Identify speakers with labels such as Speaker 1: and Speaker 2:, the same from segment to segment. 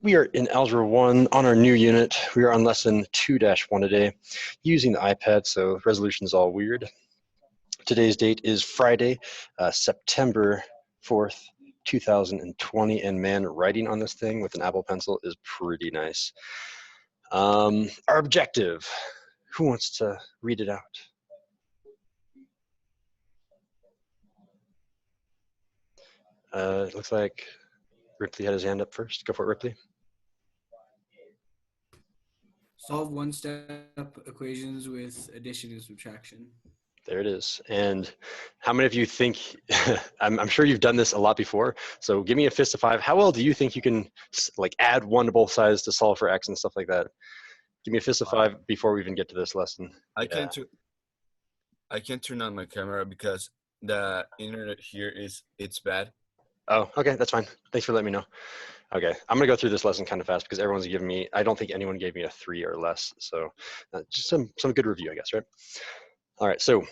Speaker 1: We are in Algebra 1 on our new unit. We are on lesson 2-1 today using the iPad, so resolution is all weird. Today's date is Friday, September 4th, 2020, and man, writing on this thing with an Apple Pencil is pretty nice. Our objective, who wants to read it out? It looks like Ripley had his hand up first. Go for it, Ripley.
Speaker 2: Solve one-step equations with addition and subtraction.
Speaker 1: There it is. And how many of you think, I'm sure you've done this a lot before, so give me a fist of 5. How well do you think you can like add 1 to both sides to solve for x and stuff like that? Give me a fist of 5 before we even get to this lesson.
Speaker 3: I can't turn on my camera because the internet here it's bad.
Speaker 1: Oh, okay, that's fine. Thanks for letting me know. Okay, I'm gonna go through this lesson kind of fast because everyone's giving me, I don't think anyone gave me a 3 or less, so just some good review, I guess, right? All right, so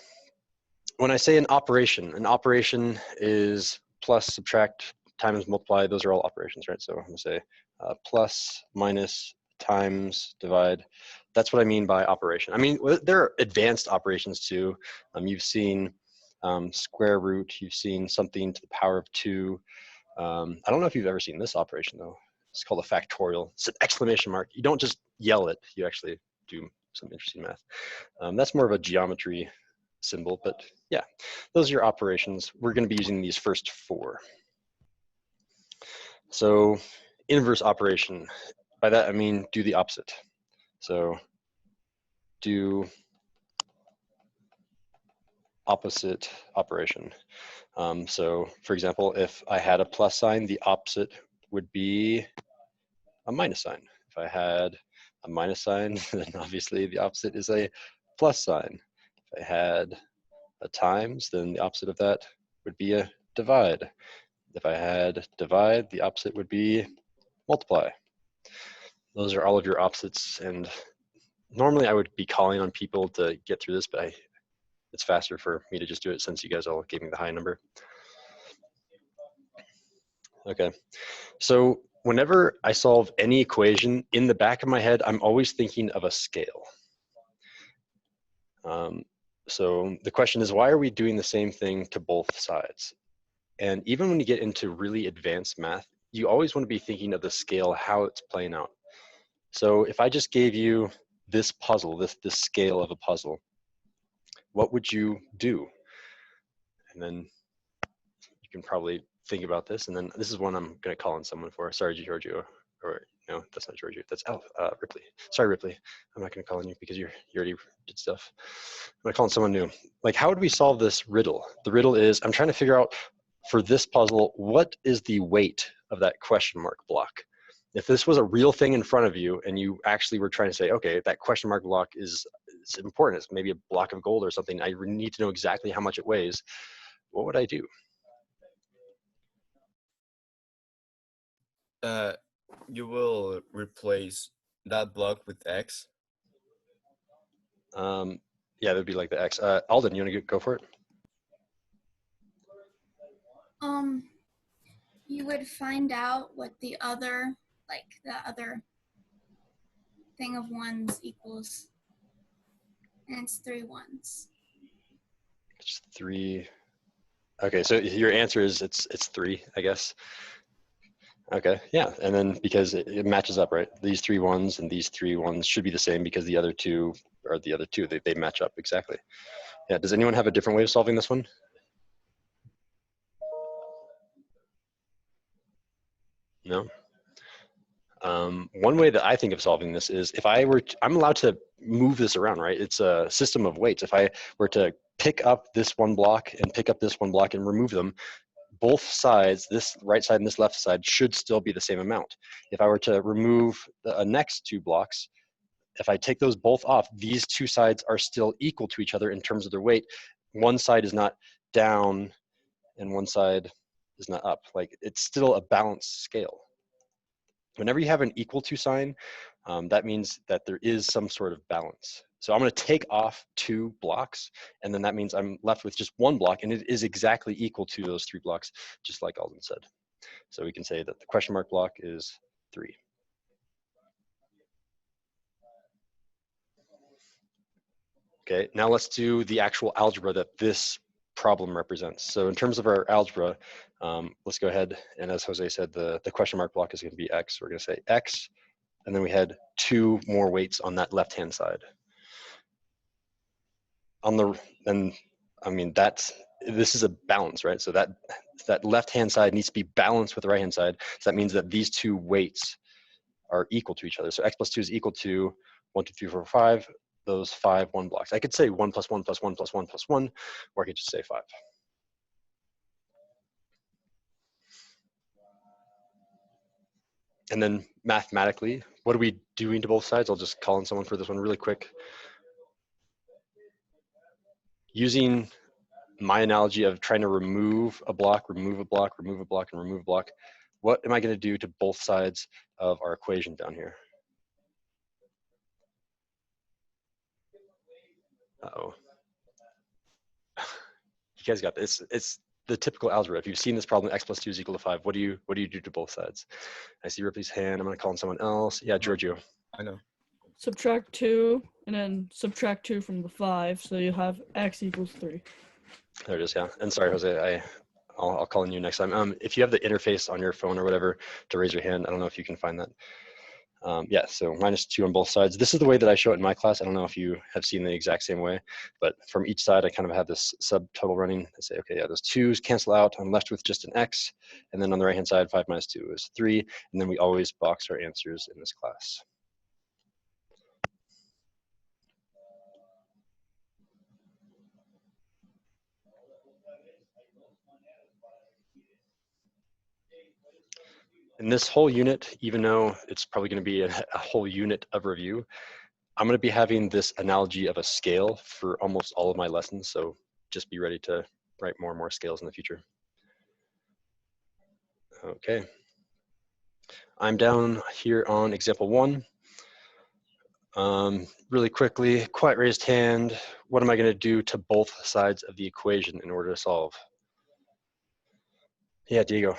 Speaker 1: when I say an operation is plus, subtract, times, multiply. Those are all operations, right? So I'm gonna say plus, minus, times, divide. That's what I mean by operation. I mean, there are advanced operations too. You've seen square root, you've seen something to the power of 2. I don't know if you've ever seen this operation though. It's called a factorial. It's an exclamation mark. You don't just yell it, you actually do some interesting math. That's more of a geometry symbol, but yeah, those are your operations. We're going to be using these first 4. So inverse operation, by that I mean do the opposite. So do opposite operation. So for example, if I had a plus sign, the opposite would be a minus sign. If I had a minus sign, then obviously the opposite is a plus sign. If I had a times, then the opposite of that would be a divide. If I had divide, the opposite would be multiply. Those are all of your opposites, and normally I would be calling on people to get through this, but it's faster for me to just do it since you guys all gave me the high number. Okay, so whenever I solve any equation, in the back of my head, I'm always thinking of a scale. So the question is, why are we doing the same thing to both sides? And even when you get into really advanced math, you always want to be thinking of the scale, how it's playing out. So if I just gave you this puzzle, this scale of a puzzle, what would you do? And then you can probably think about this. And then this is one I'm going to call on someone for. Sorry, Giorgio. Or no, that's not Giorgio. That's Ripley. Sorry, Ripley. I'm not going to call on you because you already did stuff. I'm going to call on someone new. Like, how would we solve this riddle? The riddle is, I'm trying to figure out for this puzzle, what is the weight of that question mark block? If this was a real thing in front of you and you actually were trying to say, okay, that question mark block it's important. It's maybe a block of gold or something. I need to know exactly how much it weighs. What would I do?
Speaker 3: You will replace that block with x.
Speaker 1: Yeah, that would be like the x. Alden, you want to go for it?
Speaker 4: You would find out what the other thing of ones equals, and it's 3 ones.
Speaker 1: It's 3. Okay, so your answer is it's 3, I guess. Okay, yeah, and then because it matches up, right? These 3 ones and these 3 ones should be the same because the other 2 are the other 2. They match up exactly. Yeah, does anyone have a different way of solving this one? No? One way that I think of solving this is if I'm allowed to move this around, right? It's a system of weights. If I were to pick up this one block and pick up this one block and remove them, both sides, this right side and this left side, should still be the same amount. If I were to remove the next 2 blocks, if I take those both off, these 2 sides are still equal to each other in terms of their weight. One side is not down and one side is not up. Like, it's still a balanced scale. Whenever you have an equal to sign, that means that there is some sort of balance. So I'm going to take off 2 blocks, and then that means I'm left with just 1 block, and it is exactly equal to those 3 blocks, just like Alden said. So we can say that the question mark block is 3. Okay, now let's do the actual algebra that this problem represents. So in terms of our algebra, let's go ahead, and as Jose said, the question mark block is going to be x. We're going to say x, and then we had 2 more weights on that left-hand side. On the, and I mean, this is a balance, right? So that left-hand side needs to be balanced with the right-hand side. So that means that these 2 weights are equal to each other. So x plus 2 is equal to 1, 2, 3, 4, 5, those 5 1 blocks. I could say 1 plus 1 plus 1 plus 1 plus 1, or I could just say 5. And then mathematically, what are we doing to both sides? I'll just call in someone for this one really quick. Using my analogy of trying to remove a block, remove a block, remove a block, and remove a block, what am I going to do to both sides of our equation down here? Uh-oh. You guys got this. It's the typical algebra. If you've seen this problem, x plus 2 is equal to 5, what do you do to both sides? I see Ripley's hand. I'm going to call on someone else. Yeah, Giorgio.
Speaker 3: I know.
Speaker 5: Subtract 2, and then subtract 2 from the 5, so you have x equals 3.
Speaker 1: There it is, yeah. And sorry, Jose, I'll call on you next time. If you have the interface on your phone or whatever to raise your hand, I don't know if you can find that. Yeah, so -2 on both sides. This is the way that I show it in my class. I don't know if you have seen the exact same way, but from each side, I kind of have this subtotal running. I say, okay, yeah, those 2's cancel out. I'm left with just an x. And then on the right-hand side, 5 minus 2 is 3. And then we always box our answers in this class. In this whole unit, even though it's probably going to be a whole unit of review, I'm going to be having this analogy of a scale for almost all of my lessons. So just be ready to write more and more scales in the future. Okay. I'm down here on example 1. Really quickly, quiet raised hand. What am I going to do to both sides of the equation in order to solve? Yeah, Diego.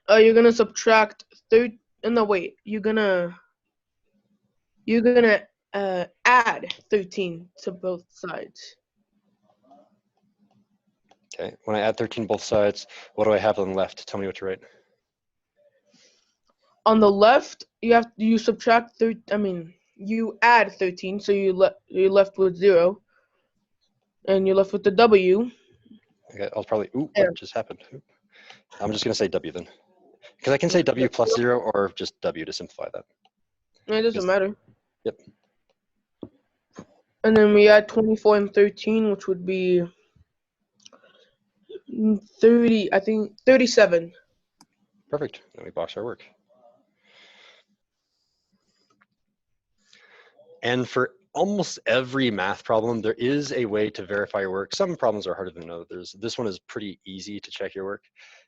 Speaker 6: You're gonna subtract wait. You're gonna add 13 to both sides.
Speaker 1: Okay. When I add 13 both sides, what do I have on the left? Tell me what to write.
Speaker 6: On the left, you subtract you add 13, so you're left with 0, and you're left with the W.
Speaker 1: Okay, I'll probably. Ooh, what just happened? I'm just gonna say W then, because I can say W plus 0 or just W to simplify that.
Speaker 6: It doesn't matter.
Speaker 1: Yep.
Speaker 6: And then we add 24 and 13, which would be 30. I think 37.
Speaker 1: Perfect. Then we box our work. And for almost every math problem, there is a way to verify your work. Some problems are harder than others. This one is pretty easy to check your work.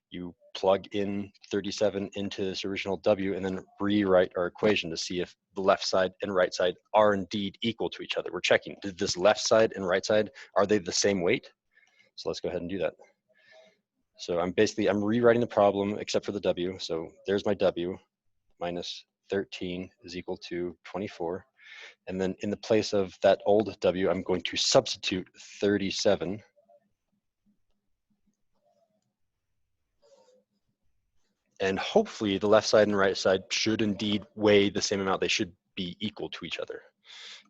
Speaker 1: You plug in 37 into this original W and then rewrite our equation to see if the left side and right side are indeed equal to each other. We're checking, did this left side and right side, are they the same weight? So let's go ahead and do that. So I'm rewriting the problem except for the W. So there's my W, minus 13 is equal to 24. And then in the place of that old W, I'm going to substitute 37. And hopefully the left side and right side should indeed weigh the same amount. They should be equal to each other.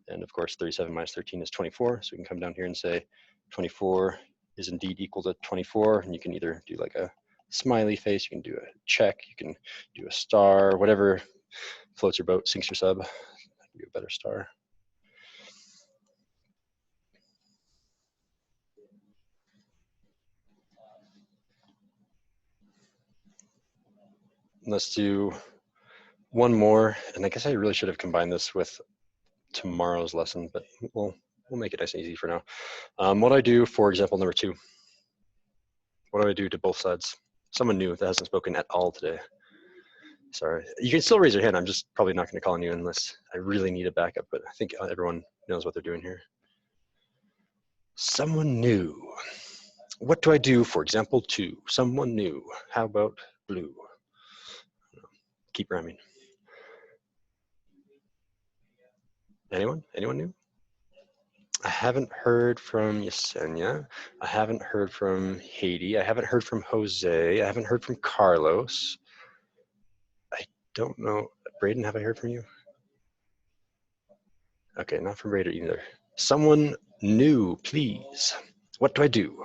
Speaker 1: And of course, 37 minus 13 is 24. So we can come down here and say 24 is indeed equal to 24. And you can either do like a smiley face, you can do a check, you can do a star, whatever floats your boat, sinks your sub. Do a better star. Let's do one more, and I guess I really should have combined this with tomorrow's lesson, but we'll make it nice and easy for now. What do I do for example number 2? What do I do to both sides? Someone new that hasn't spoken at all today. Sorry, you can still raise your hand. I'm just probably not going to call on you unless I really need a backup, but I think everyone knows what they're doing here. Someone new. What do I do for example 2? Someone new. How about blue? Keep rhyming. Anyone? Anyone new? I haven't heard from Yesenia. I haven't heard from Haiti. I haven't heard from Jose. I haven't heard from Carlos. I don't know. Braden, have I heard from you? Okay, not from Braden either. Someone new, please. What do I do?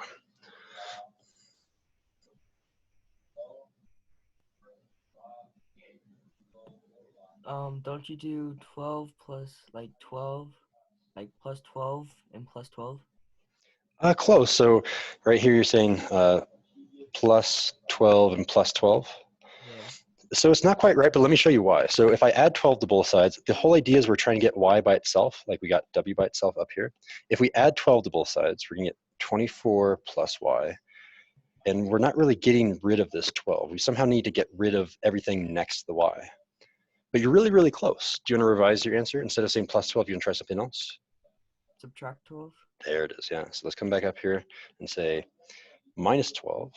Speaker 7: Don't you do 12 plus like 12, like plus 12 and plus 12?
Speaker 1: Close. So right here you're saying plus 12 and plus 12.
Speaker 7: Yeah.
Speaker 1: So it's not quite right, but let me show you why. So if I add 12 to both sides, the whole idea is we're trying to get y by itself, like we got w by itself up here. If we add 12 to both sides, we're going to get 24 plus y. And we're not really getting rid of this 12. We somehow need to get rid of everything next to the y. But you're really, really close. Do you want to revise your answer? Instead of saying plus 12, you want to try something else?
Speaker 7: Subtract 12?
Speaker 1: There it is, yeah. So let's come back up here and say minus 12.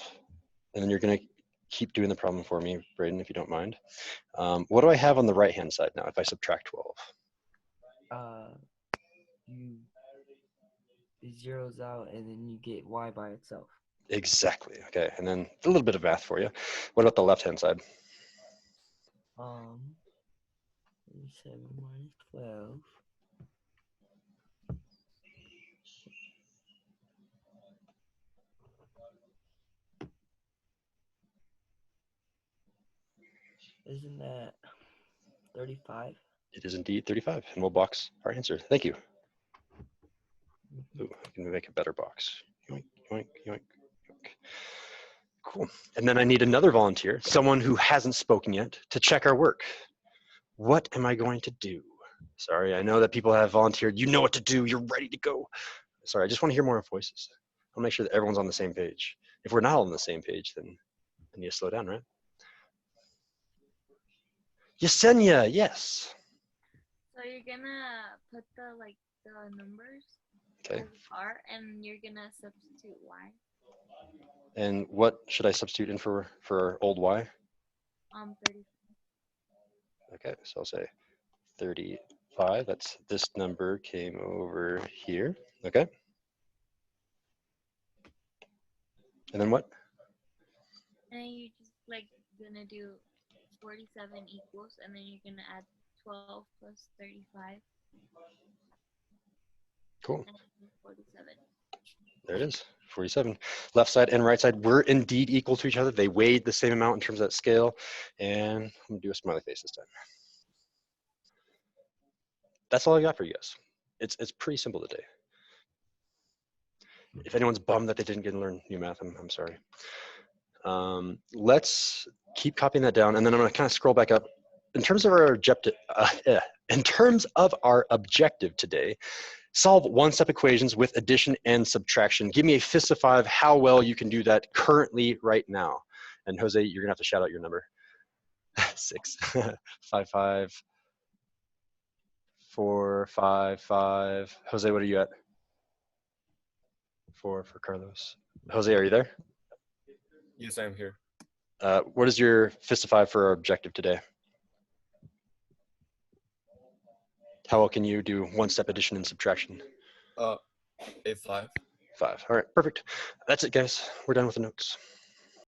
Speaker 1: And then you're going to keep doing the problem for me, Braden, if you don't mind. What do I have on the right-hand side now if I subtract 12?
Speaker 7: You it zeroes out and then you get y by itself.
Speaker 1: Exactly, okay. And then a little bit of math for you. What about the left-hand side?
Speaker 7: 37 minus 12. Isn't that 35?
Speaker 1: It is indeed 35, and we'll box our answer. Thank you. Ooh, I can make a better box. Yoink, yoink, yoink, yoink. Cool. And then I need another volunteer, someone who hasn't spoken yet, to check our work. What am I going to do? Sorry, I know that people have volunteered. You know what to do. You're ready to go. Sorry, I just want to hear more voices. I'll make sure that everyone's on the same page. If we're not on the same page, then I need to slow down, right? Yesenia, yes.
Speaker 8: So you're gonna put the numbers
Speaker 1: Okay.
Speaker 8: as are, and you're gonna substitute y.
Speaker 1: And what should I substitute in for old y?
Speaker 8: 30.
Speaker 1: Okay, so I'll say 35. That's this number came over here. Okay. And then what?
Speaker 8: And then you just gonna do 47 equals, and then you're gonna add 12 plus 35.
Speaker 1: Cool.
Speaker 8: And 47.
Speaker 1: There it is, 47. Left side and right side were indeed equal to each other. They weighed the same amount in terms of that scale. And I'm gonna do a smiley face this time. That's all I got for you guys. It's pretty simple today. If anyone's bummed that they didn't get to learn new math, I'm sorry. Let's keep copying that down, and then I'm gonna kind of scroll back up. In terms of our objective today, solve one-step equations with addition and subtraction. Give me a fist of 5 how well you can do that currently right now. And Jose, you're gonna have to shout out your number. 6, 5, 5, 4, 5, 5. Jose, what are you at? 4 for Carlos. Jose, are you there?
Speaker 3: Yes, I'm here.
Speaker 1: What is your fist of 5 for our objective today? How well can you do one-step addition and subtraction?
Speaker 3: A5.
Speaker 1: 5. All right, perfect. That's it, guys. We're done with the notes.